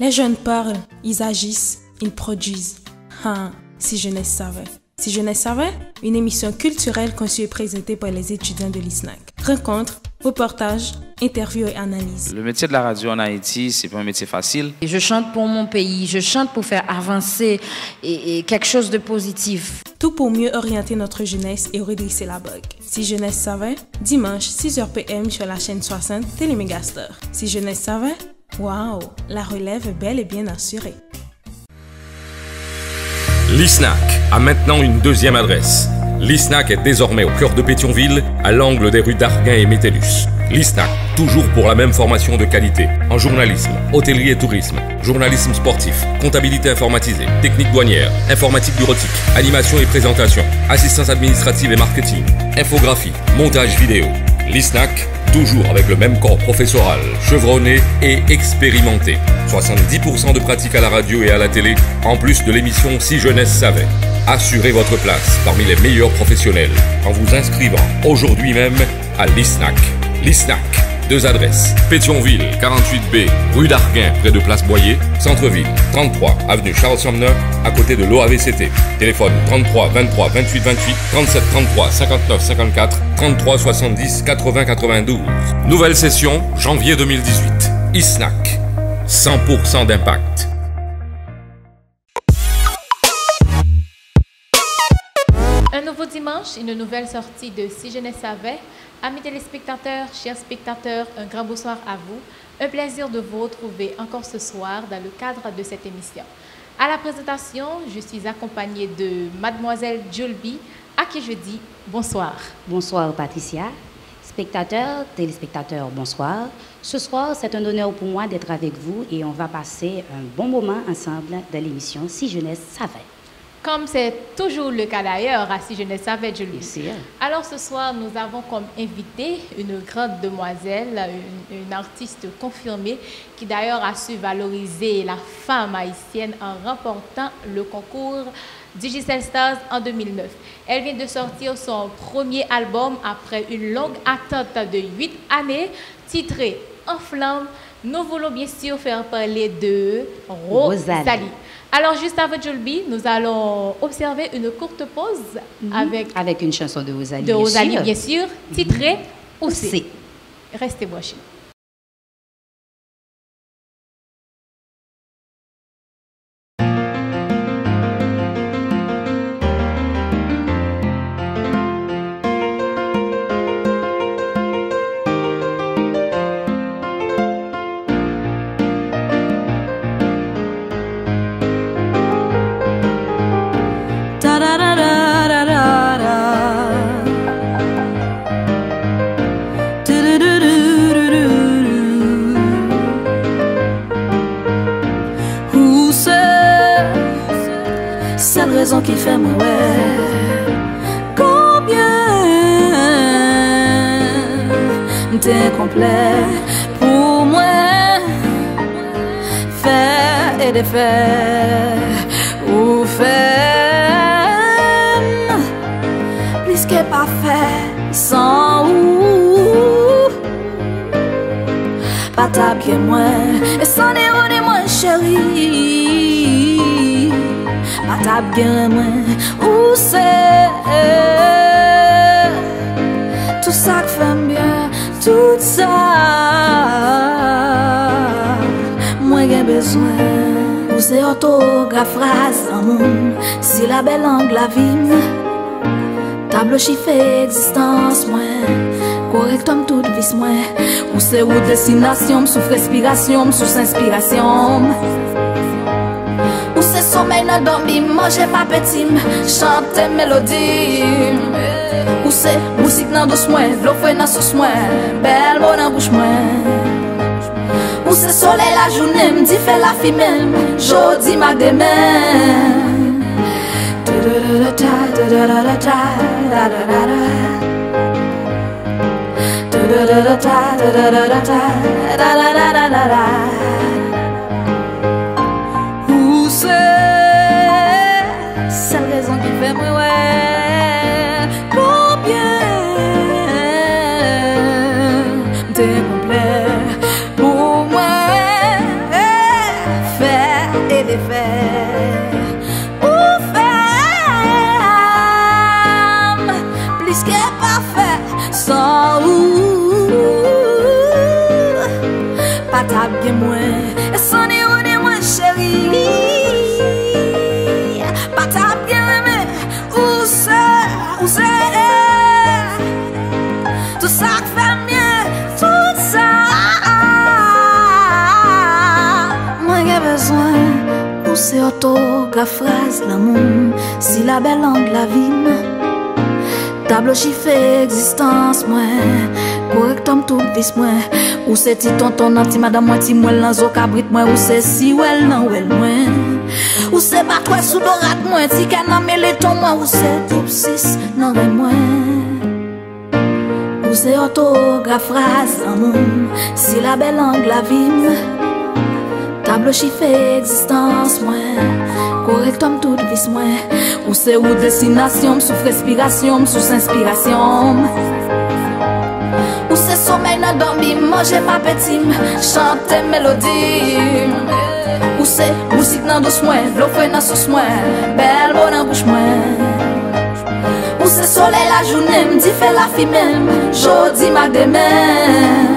Les jeunes parlent, ils agissent, ils produisent. Ah, si jeunesse savait. Si jeunesse savait, une émission culturelle conçue et présentée par les étudiants de l'ISNAC. Rencontres, reportages, interviews et analyses. Le métier de la radio en Haïti, c'est pas un métier facile. Je chante pour mon pays, je chante pour faire avancer et quelque chose de positif. Tout pour mieux orienter notre jeunesse et redresser la bogue. Si jeunesse savait, dimanche 6h PM sur la chaîne 60 Télémégastar. Si jeunesse savait, waouh, la relève est bel et bien assurée. L'ISNAC a maintenant une deuxième adresse. L'ISNAC est désormais au cœur de Pétionville, à l'angle des rues d'Arguin et Métellus. L'ISNAC, toujours pour la même formation de qualité, en journalisme, hôtellerie et tourisme, journalisme sportif, comptabilité informatisée, technique douanière, informatique bureautique, animation et présentation, assistance administrative et marketing, infographie, montage vidéo. L'ISNAC, toujours avec le même corps professoral, chevronné et expérimenté. 70% de pratique à la radio et à la télé, en plus de l'émission Si Jeunesse Savait. Assurez votre place parmi les meilleurs professionnels en vous inscrivant aujourd'hui même à l'ISNAC. L'ISNAC, deux adresses. Pétionville, 48B, rue d'Arguin, près de Place Boyer. Centre-ville, 33, avenue Charles Sumner, à côté de l'OAVCT. Téléphone 33 23 28 28, 37 33 59 54, 33 70 80 92. Nouvelle session, janvier 2018. ISNAC, 100% d'impact. Un nouveau dimanche, une nouvelle sortie de Si Jeunesse Savait. Amis téléspectateurs, chers spectateurs, un grand bonsoir à vous. Un plaisir de vous retrouver encore ce soir dans le cadre de cette émission. À la présentation, je suis accompagnée de Mademoiselle Julby, à qui je dis bonsoir. Bonsoir Patricia. Spectateurs, téléspectateurs, bonsoir. Ce soir, c'est un honneur pour moi d'être avec vous et on va passer un bon moment ensemble dans l'émission Si Jeunesse Savait. Comme c'est toujours le cas d'ailleurs à Si Jeunesse Savait, Julie. Alors ce soir, nous avons comme invitée une grande demoiselle, une artiste confirmée qui d'ailleurs a su valoriser la femme haïtienne en remportant le concours Digicel Stars en 2009. Elle vient de sortir son premier album après une longue attente de 8 années, titré En Flamme. Nous voulons bien sûr faire parler de Rosalie. Alors, juste avant Julby, nous allons observer une courte pause avec une chanson de Rosalie. De Rosalie, bien sûr, titrée Où c'est. Restez branchés. Raison qui fait moi combien t'es complet pour moi faire et défaire ou faire plus que pas fait sans ou pas ta bien moi et sans déroner moi chérie. T'as bien moins où c'est tout ça que fait bien tout ça moi j'ai besoin où c'est orthographe phrase en monde si la belle langue la vie tableau chiffre existence moi correctum toute vis moi où c'est où destination sous respiration sous inspiration. Où c'est sommeil dans dormi, manger pas petit, chanter mélodie. Où c'est musique dans douce moins, l'eau fouet dans sauce moins, belle mot dans bouche moins. Où c'est soleil la journée, me dit fait la fille même, jodi ma demain. Seule raison qui fait moi ouais combien t'es complet pour moi te faire. Ou femme, plus que parfait, sans ou. Pas ta bien moins, et sans ni ou ni moins chérie. Pas ta bien aimé, où c'est, tout ça fait mieux, tout ça. Moi j'ai besoin, où c'est orthographe, phrase, l'amour, si la belle langue, la vie. Tableau chiffre existence, moi, correctum tout vis, moi. Ou c'est ti tonton anti madame moi ti moi lanzo cabrit moi ou c'est si well non well moi ou c'est pas toi sous dorat moi ti canan meleton moi ou c'est type 6 non mais moi ou c'est orthographe phrase amour si la belle langue la vie tableau chiffre existence moi correctum tout vis moi ou c'est ou destination sous respiration sous inspiration. Ou c'est sommeil dans dormi, manger ma petite, chanter mélodie. Ou c'est musique dans douce moi, l'eau fouet dans sauce moi, belle bonne en bouche moi. Ou c'est soleil la journée, me dit fait la fille même, jodi ma demain.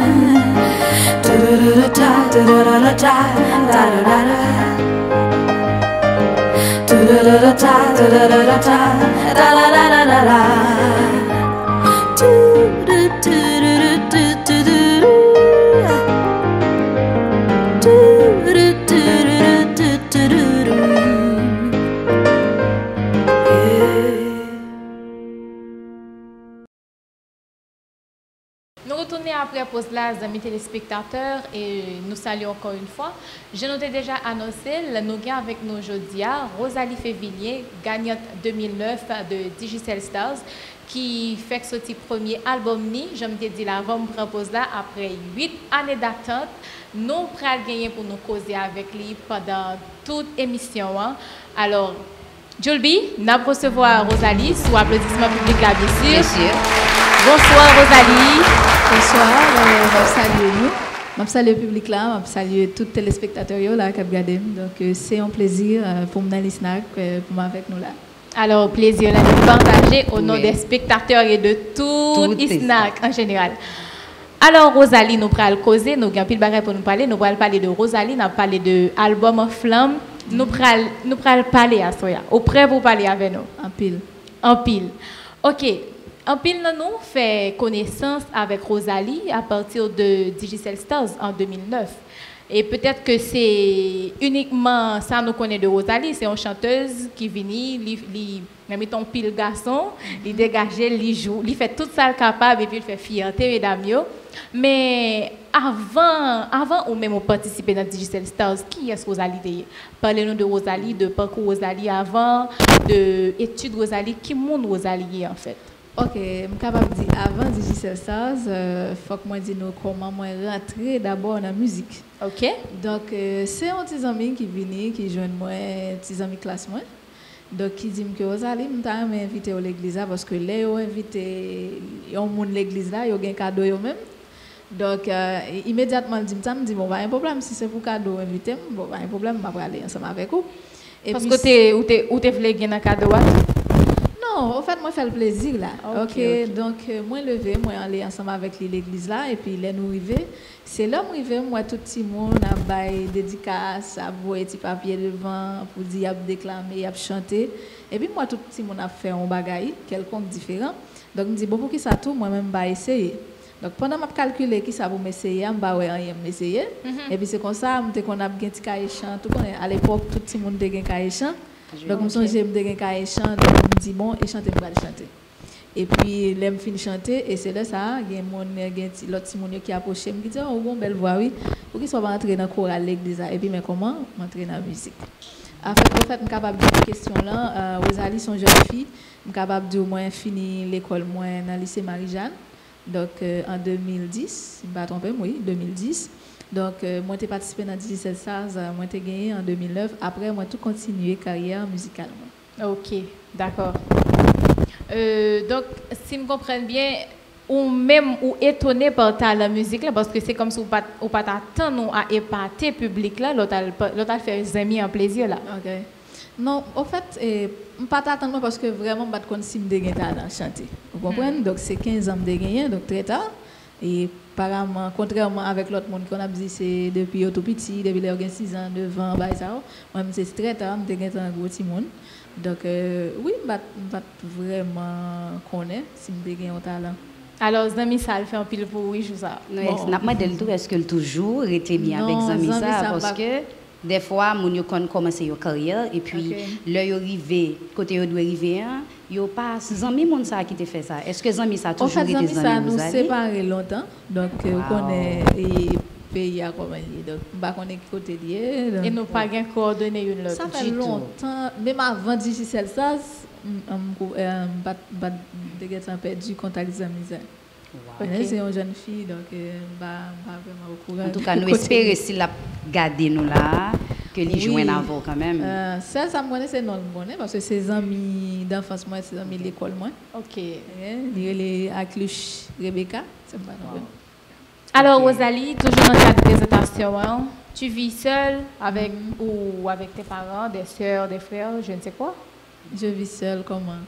Nous retournons après pause là, amis téléspectateurs, et nous saluons encore une fois. Je nous ai déjà annoncé, nous avons avec nous aujourd'hui Rosalie Févillier, gagnante 2009 de Digicel Stars, qui fait ce premier album ni, je me dis là avant de prendre pause là, après 8 années d'attente, nous prenons gagner pour nous causer avec lui pendant toute émission. Alors, Julby, nous allons recevoir Rosalie sous applaudissement public là, bien sûr. Bien sûr. Bonsoir Rosalie. Bonsoir, je salue nous. Je salue le public là, je salue tous les téléspectateurs là qui regardent. Donc c'est un plaisir pour me dans l'ISNAC, pour m'avec nous là. Alors, plaisir là, de partager au nom des spectateurs et de tout ISNAC en général. Alors, Rosalie, nous allons causer, nous avons pile de pour nous parler. Nous allons parler de Rosalie, nous allons parler de l'album en flamme. Nous allons parler à Soya. Au prêt pour parler avec nous. En pile. En pile. OK. En pile, nous fait connaissance avec Rosalie à partir de Digicel Stars en 2009. Et peut-être que c'est uniquement ça nous connaît de Rosalie. C'est une chanteuse qui vient, elle met ton pile garçon, il dégage, il joue, il fait tout ça capable et puis il fait fierté, mesdames. Mais avant ou même participer dans Digicel Stars, qui est Rosalie? Parlez-nous de Rosalie, de parcours Rosalie avant, de études Rosalie, qui monde Rosalie en fait? Ok, je suis capable de dire avant Digicel Stars, il faut que je dise comment je rentrer d'abord dans la musique. Ok. Donc, c'est un petit ami qui vient, qui joue moi, un petit ami classe moi. Donc, qui dit que Rosalie, je t'ai invité à l'église parce que là, ils ont invité l'église là, ils ont un cadeau eux-mêmes. Donc, immédiatement, il me dit, bon, pas un problème, si c'est pour cadeau invité, bon, pas un problème, je vais aller ensemble avec vous. Et parce puis, que tu voulais gagner un cadeau? Non, en fait, moi, je fais le plaisir là. Okay. Donc, moi, levé, moi, aller ensemble avec l'église là, et puis, là, nous arrivons. C'est là, moi, tout le monde a bail dédicace, a voué petit papier devant pour dire, a déclamer, a chanter. Et puis, moi, tout le monde a fait un bagage, quelconque différent. Donc, je me dis, bon, pour qui ça tout, moi-même, je vais essayer. Donc, pendant que je calcule qui ça pour m'essayer, je vais essayer. Et puis, c'est comme ça, qu'on a un petit cahier chant. À l'époque, tout le monde a un cahier chant. Donc, comme ça, j'ai un cahier chant, donc je me dis, bon, et chanter, je vais chanter. Et puis, là, je finis de chanter, et c'est là, ça, il y a l'autre Simon qui a approché, il me dit, oh, bon, belle voix, oui, pour qu'il soit entré dans le chorale l'église. Et puis, mais comment entrer dans la musique? En fait, je suis capable de cette question-là. Rosalie, son jeune fille, je suis capable de moins finir l'école dans le lycée Marie-Jeanne. Donc, en 2010, je ne me pas tromper, oui, 2010. Donc, moi, j'ai participé dans Digicel Stars, moi, j'ai gagné en 2009. Après, moi, tout continué carrière musicalement. Ok, d'accord. Donc, si je comprends bien, ou même ou étonné par ta musique là parce que c'est comme si ou pas t'attendre à épater public là l'autre fait des amis en plaisir là. OK. Non, en fait, pas t'attendre parce que vraiment pas de si me dégaine talent chanter. Vous comprenez? Donc c'est 15 ans de gagner donc très tard et apparemment contrairement avec l'autre monde qu'on a dit c'est depuis tout petit depuis les 6 ans 9 ans bah ça moi c'est très tard me dégaine un gros petit monde. Donc oui, pas vraiment connaît si me dégaine un talent. Alors Zami ça le fait un pile pour oui je ça. Non, n'a pas del tout est-ce que toujours était bien avec Zami ça parce que des fois mon yo commencer your carrière et puis là yo arrivé côté yo doit arriver yo pas Zami mon ça qui te fait ça. Est-ce que Zami ça toujours été Zami ça nous séparé longtemps donc on connaît pays à comment donc pas connaît côté lié et nous pas gain coordonner une l'autre. Ça fait longtemps même avant Digicel ça pas perdu contact Zami ça. C'est une jeune fille, donc vraiment au courant. En tout cas, nous espérons s'il a gardé nous là, que les joignent avant quand même. Ça me connaît, c'est non le bonnet, parce que ses amis d'enfance, moi, ses amis de l'école, moi. OK. Il est à Cluche, Rebecca, c'est pas non. Alors, Rosalie, toujours dans ta présentation, hein, tu vis seule avec, ou avec tes parents, des sœurs, des frères, je ne sais quoi? Je vis seule, comment?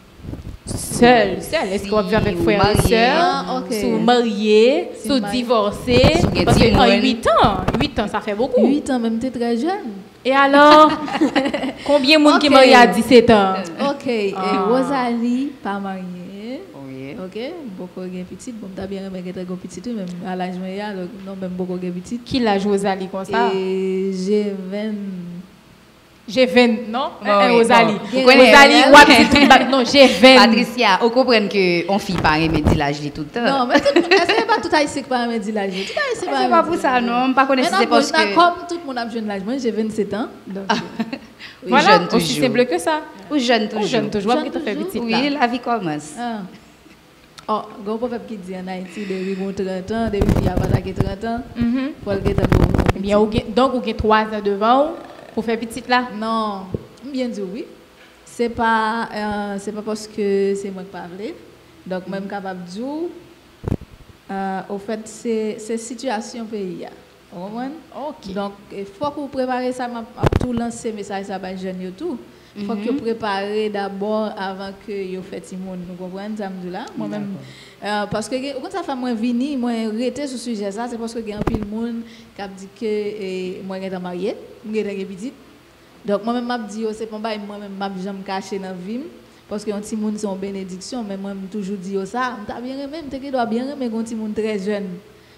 Seul. Est-ce qu'on vit avec frères et sœurs, sous mariés, sous divorcés? Parce que en 8 ans, ça fait beaucoup. 8 ans, même tu es très jeune. Et alors, combien de monde qui est marié à 17 ans? OK. Et Rosalie, pas mariée. Oui. OK. Beaucoup de petites. Bon, tu as bien aimé que tu as petite, même à l'âge moyen, donc non, même beaucoup de petites. Qui l'âge Rosalie comme ça? Et j'ai 20, non? Rosalie. Rosalie, non, j'ai 20. Patricia, on comprend qu'on fille pas aimer dire l'âge tout le temps. Non, mais c'est pas tout haïtien qui pas aimer dire l'âge. Tout haïtien pas. C'est pas pour ça, non. Pas connaître c'est parce que comme tout le monde a jeune l'âge, moi j'ai 27 ans. Donc voilà, aussi simple que ça. Ou jeune toujours. Jeune toujours, qui te fait petite là. Oui, la vie commence. Oh, gros proverbe qui dit en Haïti depuis 30 ans, depuis il y a pas 30 ans, faut le gêter pour bien donc vous avez 3 ans devant pour faire petite là. Non, bien dit oui. C'est pas parce que c'est moi qui parle. Donc même capable de dire au fait c'est situation pays. Vous comprenez? OK. Donc il faut que vous préparez ça m'a tout lancer message ça ba jeune tout. Il faut que vous préparez d'abord avant que vous faites tout le monde. Vous comprenez ça me là moi même parce que quand ça fait moi venir moi rester sur sujet ça c'est parce que il y a un pile monde qui a dit que moi j'étais mariée, j'étais petite. Donc moi même m'a dit c'est pas moi même m'a jamais caché dans vie parce que un petit monde c'est une bénédiction mais moi toujours dit ça, m'ta bien aimé, m'ta que doit bien aimer un petit monde très jeune.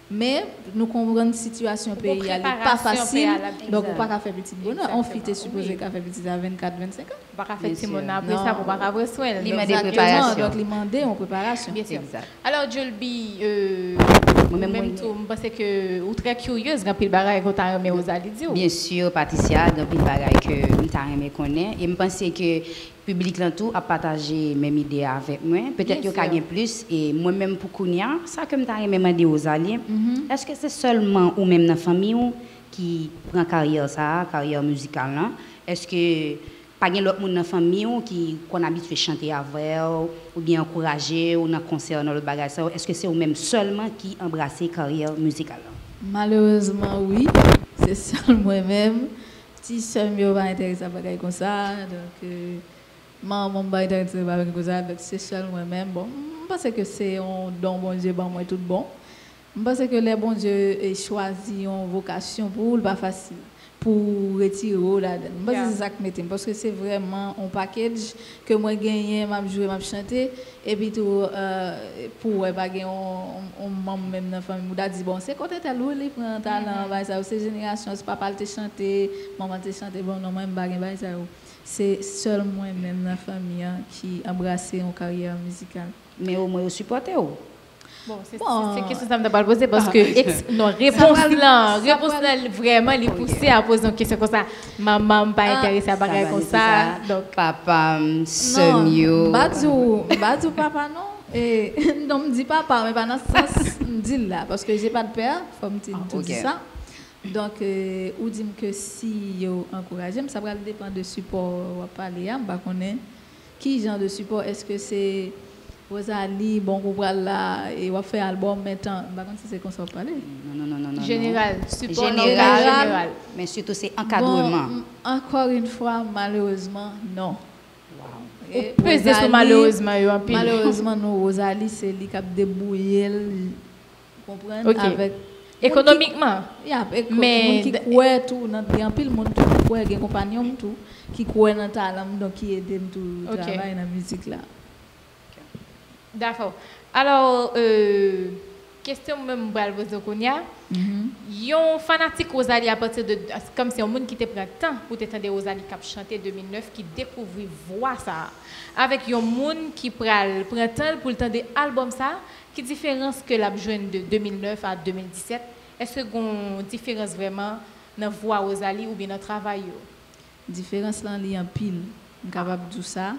Mais nous comprenons la situation pays elle n'est pas facile donc on pas faire petit bonheur on fit supposé qu'à faire petit à 24 25 ans pas faire petit bonheur après ça pour pas avoir soin donc demander en préparation bien sûr. Alors Julbi moi-même tout je pense que ou très curieuse grand pile bagaille que tu aimé Rosalie dire bien sûr Patricia grand pile bagaille que tu aimé connaître et me penser que public là tout a partagé même idée avec moi peut-être qu'il y a plus et moi même pour Kounia ça que me t'a aimé demander aux alliés est-ce que c'est seulement ou même dans la famille qui prend carrière musicale là est-ce que pas gen l'autre monde dans la famille qui qu'on habitué chanter avec ou bien encourager ou dans concert dans le bagage ça est-ce que c'est ou même seulement qui embrasser carrière musicale là? Malheureusement oui c'est seulement moi-même petit sœur me pas intéressé à bagage comme ça donc maman m'a intéressé à bagage comme ça donc c'est seulement moi-même bon je pense que c'est un don bon Dieu bon moi tout bon je pense que les bon Dieu choisi une vocation pour pas facile pour retirer là-dedans. C'est ça que je parce que c'est vraiment un package que moi gagné, m'a joué, m'a chanté et puis tout pour pas gagner on membre même dans famille m'a dit bon c'est quand tu loué les prend talent bah ça c'est génération c'est papa te chanter, maman te chanter bon non moi pas gagner ça c'est seulement moi même dans la famille qui embrasser une carrière musicale. Mais au moins supporter bon, c'est question que ça me poser parce que non réponse là vraiment les pousser à poser une question comme ça maman pas intéressée à bagarre comme ça donc papa semi badou papa non et non me dit papa mais pas dans ce sens me dit là parce que j'ai pas de père faut me dire ça donc ou dit que si yo encourager ça va dépendre de support on va parler on va connaître qui genre de support est-ce que c'est Rosalie, bon, on va là, et on va faire album maintenant. Par contre, c'est comme ça qu'on parle. Non. Général, support général. Mais surtout, c'est encadrement. Bon, encore une fois, malheureusement, non. Wow. Peser sur malheureusement, malheureusement, nous, Rosalie, c'est lui qui a débrouillé, comprendre, avec... Économiquement. Mais qui croit tout, il y a pile monde qui croit, des compagnons tout, qui croit dans le talent, donc qui aident tout le travail dans la musique là. D'accord. Alors, question même pour vous Konya. Yon fanatique Rosalie à partir de comme si un monde qui te prend temps pour t'entendre Rosalie qui a chanté 2009 qui découvre voix ça avec un monde qui prend temps pour entendre album ça qui différence que la joine de 2009 à 2017. Est-ce que une différence vraiment dans voix Rosalie ou bien dans travail yo? Différence là li en pile. On capable de dire ça.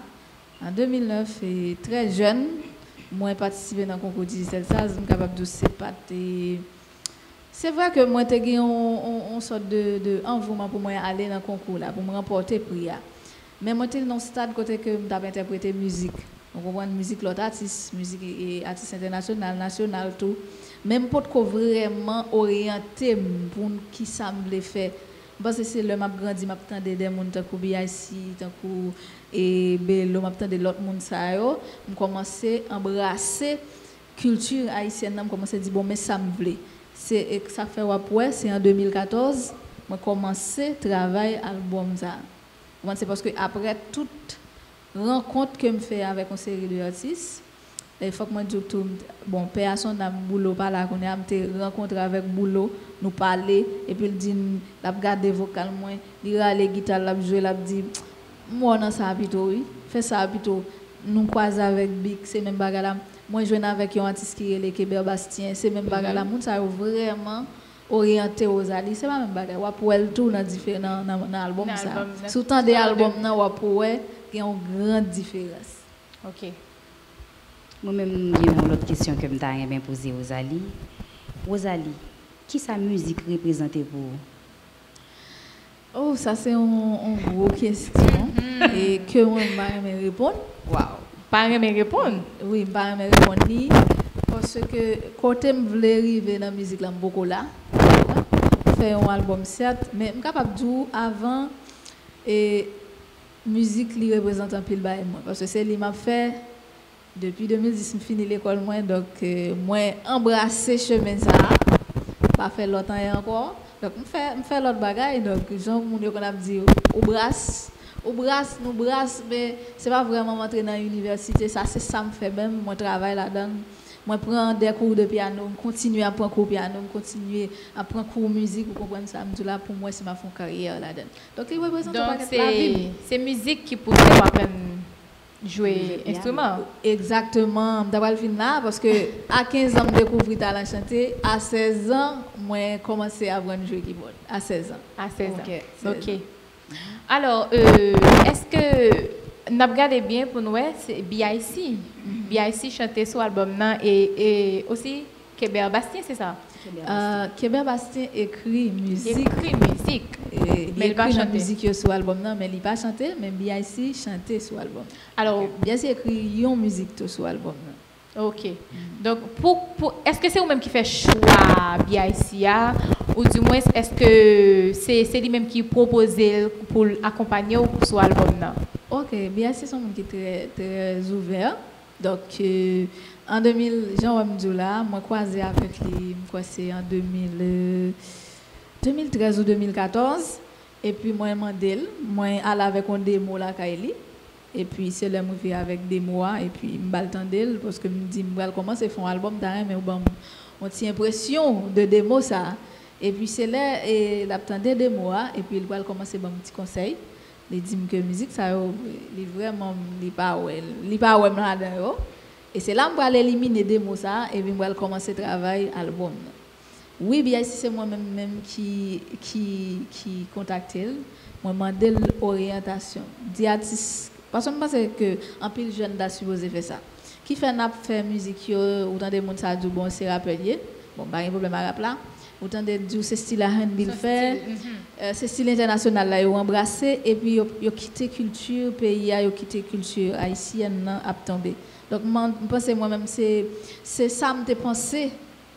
En 2009 et très jeune, moi participé dans le concours digital ça, je suis capable de dire c'est pas c'est vrai que moi j'ai une sorte de engouement pour moi aller dans le concours là pour me remporter prix là. Mais moi j'étais dans un stade côté que m'avais interprété musique. On comprend musique l'autre artiste, musique et artiste international, national tout. Même pas de vraiment orienté pour qui ça me le fait. Parce que c'est le m'a grandi, m'a tendé des monde tant que BIC, tant que et Bello, m'a tendé l'autre monde ça yo, me commencer embrasser culture haïtienne, me commencer dire bon mais ça me plaît. C'est ça fait ouais, c'est en 2014, moi commencer travail album ça. C'est parce que après toute rencontre que me fait avec une série d'artistes, il faut que moi dise tout bon père son dans boulot pas là qu'on a rencontré avec boulot nous parler et puis il dit l'a regarder vocal moi il râler guitare l'a jouer l'a dit moi dans ça plutôt oui fait ça plutôt nous croiser avec Big c'est même bagarre là moi jouer avec un artiste qui est Kéber Bastien c'est même bagarre là moun ça vraiment orienté aux ali c'est pas même bagarre wa pour elle tout dans différent dans album ça surtout des albums nan wa pour il y a une grande différence. OK. Moi-même, j'ai une autre question que je m'ai bien posée aux Ali. Rosalie, qui sa musique représente pour vous? Oh, ça c'est une grosse question. Et que moi, je vais me répondre. Wow. Pas me répondre? Oui, je vais me répondre. Parce que quand je voulais arriver dans la musique, là, beaucoup là. Faire un album, certes, mais je suis capable de dire avant, et musique li représente un pile bail moi. Parce que c'est lui m'a fait. Depuis 2010, je finis l'école, donc moi embrasser chemin ça, pas faire longtemps encore. Donc je fais l'autre bagaille. Donc gens mon qu'on a dit au brasse, nous brasse, mais c'est pas vraiment entrer dans l'université. Ça c'est ça me fait même mon travail là-dedans. Moi prends des cours de piano, continuer à prendre cours de piano, continuer à prendre cours de musique, vous comprenez ça. Là pour moi c'est ma carrière là-dedans. Donc il représente la vie. C'est musique qui pourrait apprendre jouer instrument. Exactement, d'abord le film là parce que à 15 ans je découvert talent chanter, à 16 ans moi commencé à apprendre jouer keyboard à 16 ans. À 16 ans. OK. Alors est-ce que n'a regardé bien pour nous c'est BIC. BIC chantait sur album là et aussi Kéber Bastien c'est ça. Kéber Bastien écrit musique. Mais il pas chanter musique sur album non mais il pas chanter mais BIC chanter sur album. Alors BIC écrit une musique sur album. OK. Donc pour est-ce que c'est vous même qui fait choix BIC ou du moins est-ce que c'est lui même qui propose pour accompagner sur album là? OK, BIC c'est un monde qui est très ouvert. Donc en 2000 Jean Wamdoula moi croisé avec lui quoi c'est en 2013 ou 2014 et puis moi mandel moi aller avec un démo là Kaili et puis c'est là moi vais avec démo et puis m'bal tandel parce que me dit m'bral commencer faire un album derrière mais bon on tient impression de démo ça et puis c'est là et l'attendait démo et puis il va commencer bon petit conseil il dit que musique ça il vraiment il pas là-dedans et c'est là on va éliminer démo ça et puis on va commencer travail album. Oui, bien si c'est moi-même qui contacte elle, moi demande l'orientation. Diatis parce que je pense que en pile jeune da supposé faire ça. Qui fait n'a faire musique ou dans des monde ça dit bon c'est rappelier. Bon pas un problème à rap là. autant de dire c'est style R&B le fait, c'est style international là, ils ont embrassé et puis ils ont quitté culture pays, ils ont quitté culture haïtienne à tomber. Donc moi pense moi-même c'est ça me pensé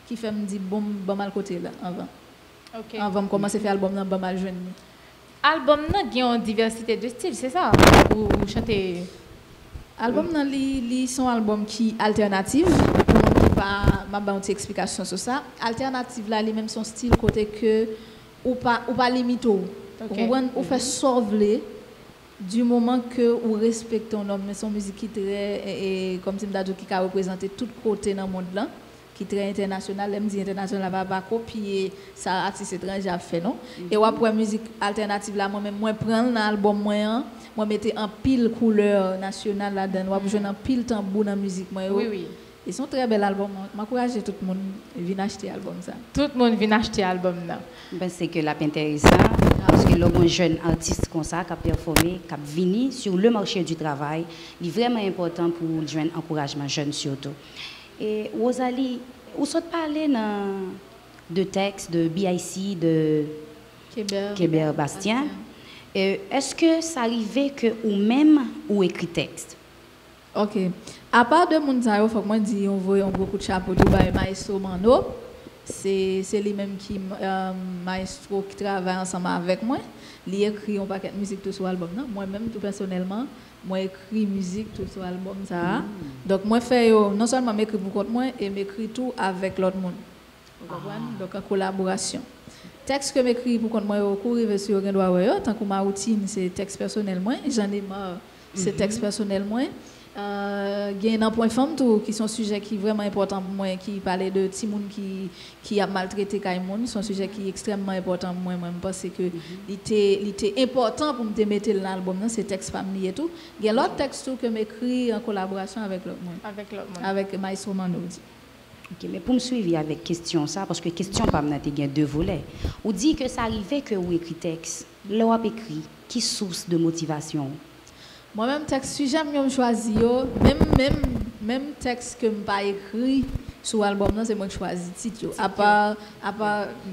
qui fait me dire bon mal côté là avant. OK. Avant de commencer à faire album là, bon mal jeune. Album nan il y a une diversité de styles, c'est ça? Ou chanter album nan li son album qui alternative. Ma ba une explication sur ça. Alternative là lui même son style côté que ou pas limite ou fait sauver du moment que ou respecte ton homme mais son musique qui très et comme si m'dadou qui a représenté tout côté dans le monde là qui très international, me dit international va copier ça artiste étranger a fait non et ou après musique alternative là moi même moi prendre dans album moi mettre en pile couleur nationale là-dedans ou jouer en pile tambour dans musique moi oui. Ils sont très bel album. M'encourage tout le monde vient acheter l'album ça. Tout le monde vient acheter l'album là. Ben c'est que la intéressant parce que l'homme jeune artiste comme ça qui a performé, qui a venu sur le marché du travail, il est vraiment important pour joindre encouragement jeune surtout. Et Rosalie, vous saute parler de textes de BIC de Kébert Bastien. Est-ce que ça arrivait que ou même ou écrit texte? OK. À part de Mounzayo, faut que moi dire on voit beaucoup de chapeaux tout by Maestro Mano. C'est lui même qui Maestro qui travaille ensemble avec moi. Il écrit un paquet de musique tout sur l'album là. Moi même tout personnellement, moi écrit musique tout sur l'album ça. Donc moi fait non seulement m'écrit pour contre moi et m'écrit tout avec l'autre monde. Vous comprenez? Donc en collaboration. Texte que m'écrit pour contre moi au cours rive sur rien doit ouais tant que ma routine c'est texte personnel moi, j'en ai marre c'est texte personnel moi. Il y a un point femme tout qui sont sujets qui vraiment important pour moi qui parlait de Timoun qui a maltraité Kaimoun sont sujet qui est extrêmement important pour moi parce que il était important pour me mettre dans l'album c'est texte famille et tout il y a l'autre texte que m'écrit en collaboration avec l'autre monde avec Maestro Mano. OK, mais pour me suivre avec question ça parce que question pas m'na il y a deux volets. On dit que ça arrivait que vous écrit texte, l'on a écrit qui source de motivation. Moi-même, texte, si j'aime choisir, même texte que je n'ai pas écrit sur l'album, c'est moi qui choisis le titre. À part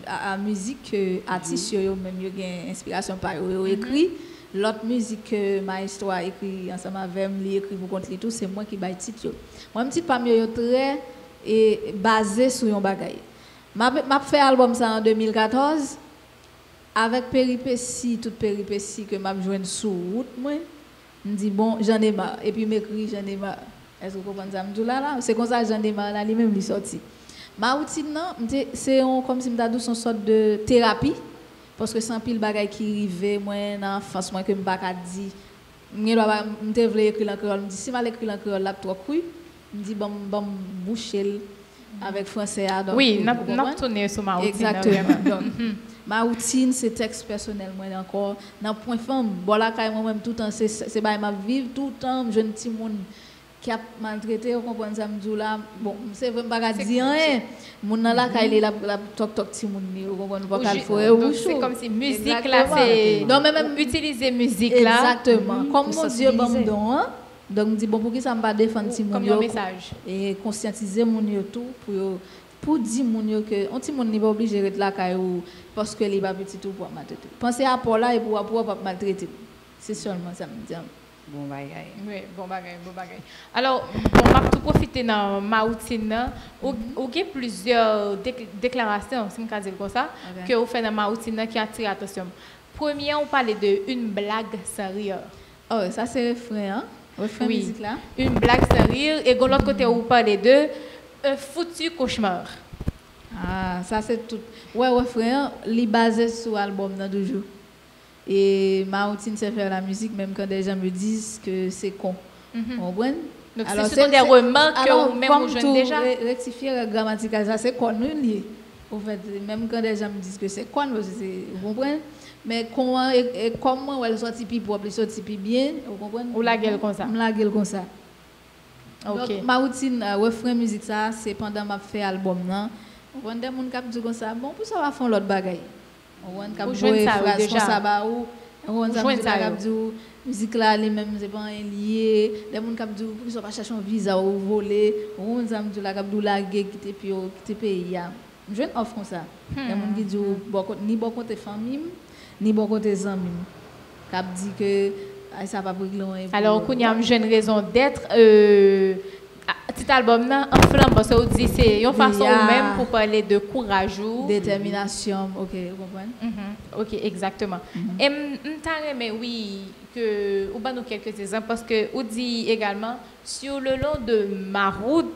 la musique, artiste, même il y a inspiration par écrit. L'autre musique que Maestro a écrit ensemble avec moi, écrit pour contre tout, c'est moi qui baille le titre. Moi-même, titre parmi eux très basé sur un bagage. M'a fait l'album ça en 2014 avec toute péripétie que m'a joué sur route moi. Je dis bon, j'en ai marre. Et puis m'écrit, j'en ai marre. Est-ce que vous comprenez ça? Là, c'est comme ça, j'en ai marre. Là, lui-même, il sorti. Ma routine, c'est comme si je me une sorte de thérapie. Parce que sans pile bagaille qui arrivait, moi, dans l'enfance, moi, que je ne peux pas dire. Je voulais écrire en créole. Je dis, si je écrire en créole, là, trop couille. Je dis, bon, boucher avec français. Oui, on a tourné sur ma routine. Exactement. Ma routine, c'est texte personnel, moi encore. Dans point femme, bon là, moi-même, tout le temps, c'est ma vie, tout le temps, jeune petit monde qui a maltraité, vous comprenez ça, me dit là, bon, c'est vraiment pas dire rien. Mon là, quand il est là, toc petit monde, vous comprenez pas qu'elle faut. C'est comme si musique là, c'est. Non, mais même utiliser musique là. Exactement. Comme mon Dieu, bon, donc, je dis, bon, pour qui ça ne pas défendre si mon comme un message. Et conscientiser mon tout pour dire mon que on ti mon n'est pas obligé d'être là parce que les pas petit tout pour maltraiter. Pensez à pour là et pour pas maltraiter. C'est seulement ça me dit. Bon bagaille. Oui, bon bagaille. Alors, on va tout profiter dans ma routine où il y a plusieurs déclarations, si on dire comme ça, que vous faites dans ma routine qui attirent l'attention. Premier, on parle de une blague sans rire. Oh, ça c'est refrain, refrain musique là. Une blague sans rire et de l'autre côté on parle de un foutu cauchemar. Ah, ça c'est tout. Ouais, frère, il est basé sur l'album dans toujours. Et ma routine c'est faire la musique même quand des gens me disent que c'est con. Vous comprenez? Donc c'est des remarques que même aux jeunes déjà. Rectifier la grammatique, ça c'est con lié. En fait, même quand des gens me disent que c'est con, vous comprenez? Mais comment elle sortit pour elle sortit bien, vous comprenez? Ou la gueule comme ça. La gueule comme ça. Okay. Donc, ma routine, refrain musique, ça, c'est pendant que je fais l'album. On voit des gens qui disent comme ça, bon, pour ça, on va faire l'autre bagaille. On voit des gens qui disent comme ça, on voit des gens qui disent musique là, les mêmes, c'est pas lié. Des gens qui disent, pour ça, on va chercher un visa ou voler. On voit des gens qui disent, la gueule qui était pays. Je ne offre ça. Il y a des gens qui disent ni bon côté famille, ni bon côté amis. Qui dit que ça va pas loin. Alors, il y a une raison d'être. Cet album là en flamme parce que dit c'est une façon même pour parler de courage ou détermination. OK, vous comprenez? OK, exactement. Et mais oui que ou ba nous quelques exemples parce que ou dit également sur le long de ma route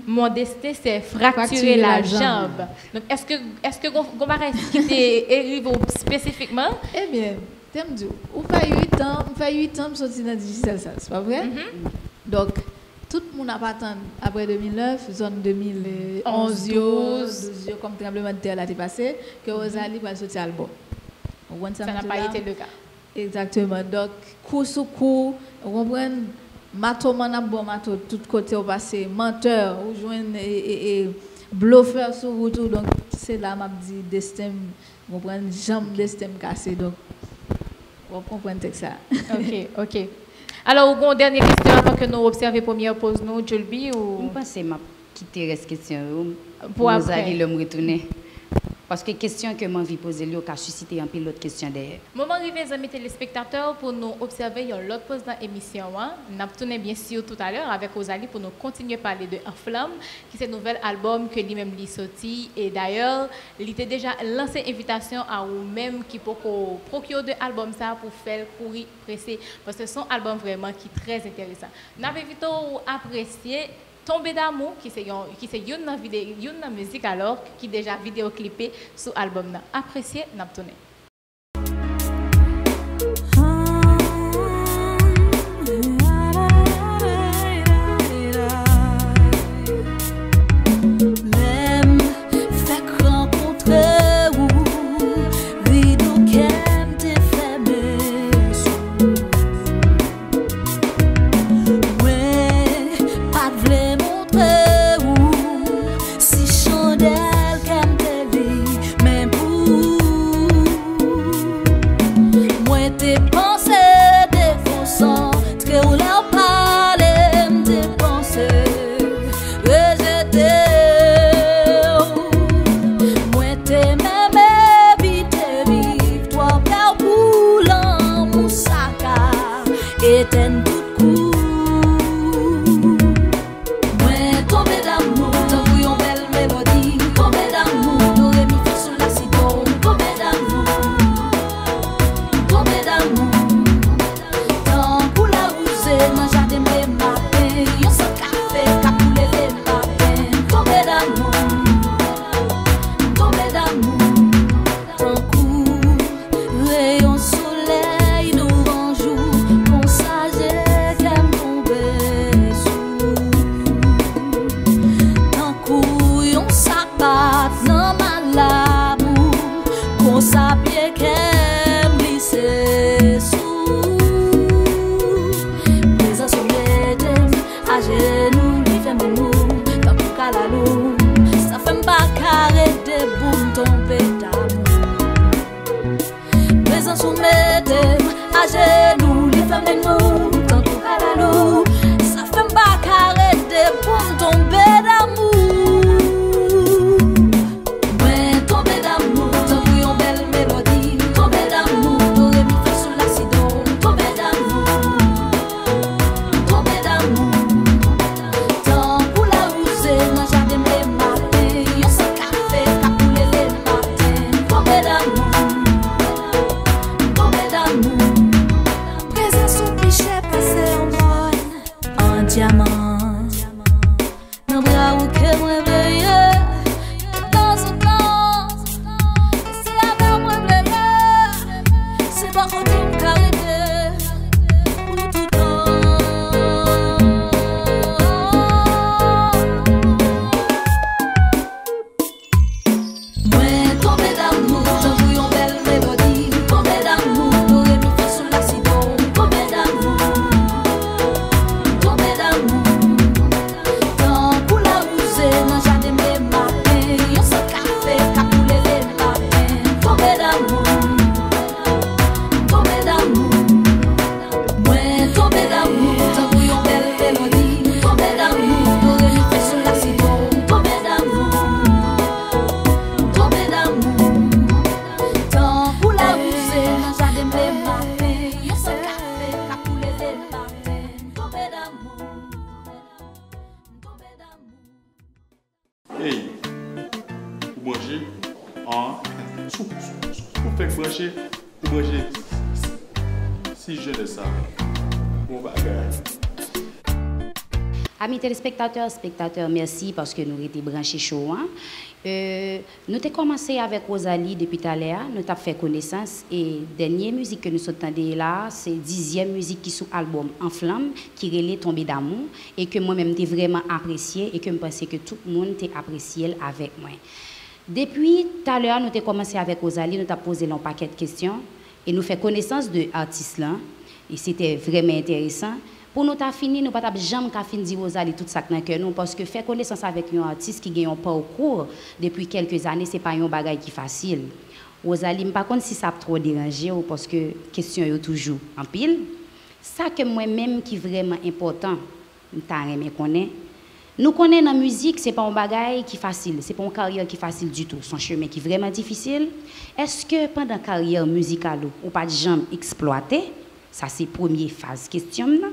mon destin c'est fracturer la jambe. Donc est-ce que Gomarès qui t'est spécifiquement? Eh bien, t'aimes dire on fait 8 ans sortir dans digital ça, c'est pas vrai? Donc tout le monde a pas attendu après 2009, zone 2011, 12, comme tremblement de terre là passé, que Rosalie va sortir album. Ça n'a pas été le cas. Exactement. Donc, coup sur coup, on comprend, mato manabo, mato, tout côté au passé, menteur, ou joindre et bluffeur sur route. Donc, c'est là, m'a dit, destin, on comprend, jambe destin cassé. Donc, on comprend ça. OK. Alors, une dernière question avant que nous observions première pause, nous, Julbi ou... Je pense que je quitter la question pour après. Le retourner. Parce que la question que je vais poser, elle a suscité un peu l'autre question derrière. Moment arrivé, les amis téléspectateurs, pour nous observer l'autre pause dans l'émission. Nous avons tourné bien sûr tout à l'heure avec Rosalie pour nous continuer à parler de En Flamme, qui est un nouvel album que lui-même lui sorti. Et d'ailleurs, il était déjà lancé invitation à vous-même qui peut procurer de album ça pour faire courir pressé. Parce que c'est un album vraiment qui est très intéressant. Nous avons invité à apprécier Tomber d'amour, qui c'est une musique alors, qui déjà vidéoclippé sur l'album. Appréciez, n'a pas tourné. Tomber d'amour branché, si je le savais. Bon bagage. Amis téléspectateurs, spectateurs, merci parce que nous étions branchés chaud. Nous avons commencé avec Rosalie depuis tout à l'heure, nous avons fait connaissance et la dernière musique que nous entendons là, c'est la 10e musique qui est sur l'album En Flamme, qui relève Tombé d'amour et que moi-même j'ai vraiment apprécié et que je pense que tout le monde a apprécié avec moi. Depuis tout à l'heure, nous avons commencé avec Rosalie, nous avons posé un paquet de questions et nous fait connaissance de l'artiste là et c'était vraiment intéressant. Pour nous ta fini, nous pas jamais qu'à fin dire Rosalie tout ça que nous parce que faire connaissance avec un artiste qui gagne un parcours depuis quelques années, c'est pas un bagage qui facile. Rosalie, par contre si ça trop dérangé parce que question est toujours en pile. Ça que moi même qui vraiment important, nous connaissons la musique, c'est pas un bagage qui facile, c'est pas une carrière qui facile du tout, son chemin qui est vraiment difficile. Est-ce que pendant la carrière musicale ou pas jamais exploité? Ça c'est première phase question là.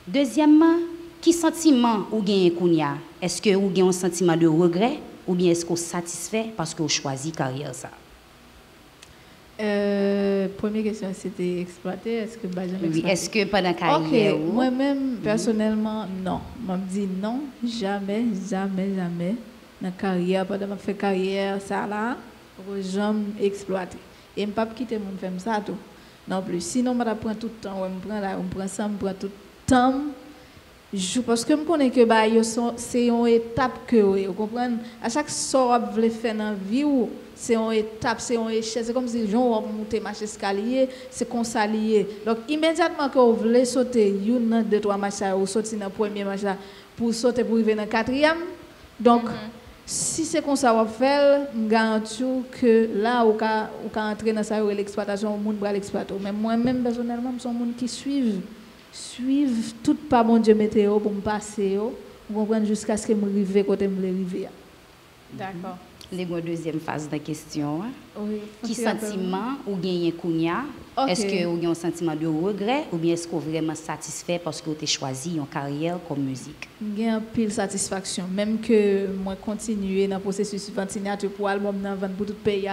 Deuxièmement, qui sentiment ou gagne kounya? Est-ce que vous gagne un sentiment de regret ou bien est-ce que vous satisfait parce que vous choisi carrière ça? Première question, c'était exploité. Est-ce que oui, est-ce que pendant la carrière? Okay. Moi-même, personnellement, non. Je me dis non, jamais, jamais, jamais. Dans la carrière, pendant que je fais carrière, ça là, je ne jamais exploiter. Et je ne peux pas quitter mon femme ça tout. Non plus. Sinon, je prends tout le temps. Je prends ça, je prends tout le temps. Parce que je connais que c'est une étape que vous comprenez. À chaque sort que vous voulez faire dans la vie, c'est une étape, c'est une échelle. C'est comme si vous montez marche escalier, c'est comme ça lié. Donc, immédiatement que vous voulez sauter, une, deux, trois marches, vous sautez dans le premier marche pour sauter pour arriver dans le quatrième. Donc, si c'est comme ça, vous faites, je garantis que là, vous pouvez entrer dans ça, l'exploitation, le monde va l'exploiter. Mais moi-même, personnellement, je suis un monde qui suivent tout pas mon Dieu météo pour me passer, vous comprenez, jusqu'à ce que je arrive côté me arriver. D'accord. Les deuxième phase de la question. Oui, qui sentiment ou gagne kounya? Okay. Est-ce que vous avez un sentiment de regret ou bien est-ce que vous êtes vraiment satisfait parce que vous avez choisi une carrière comme musique? J'ai un pile satisfaction. Même que moi continuer dans le processus de signature pour l'album pour tout le pays.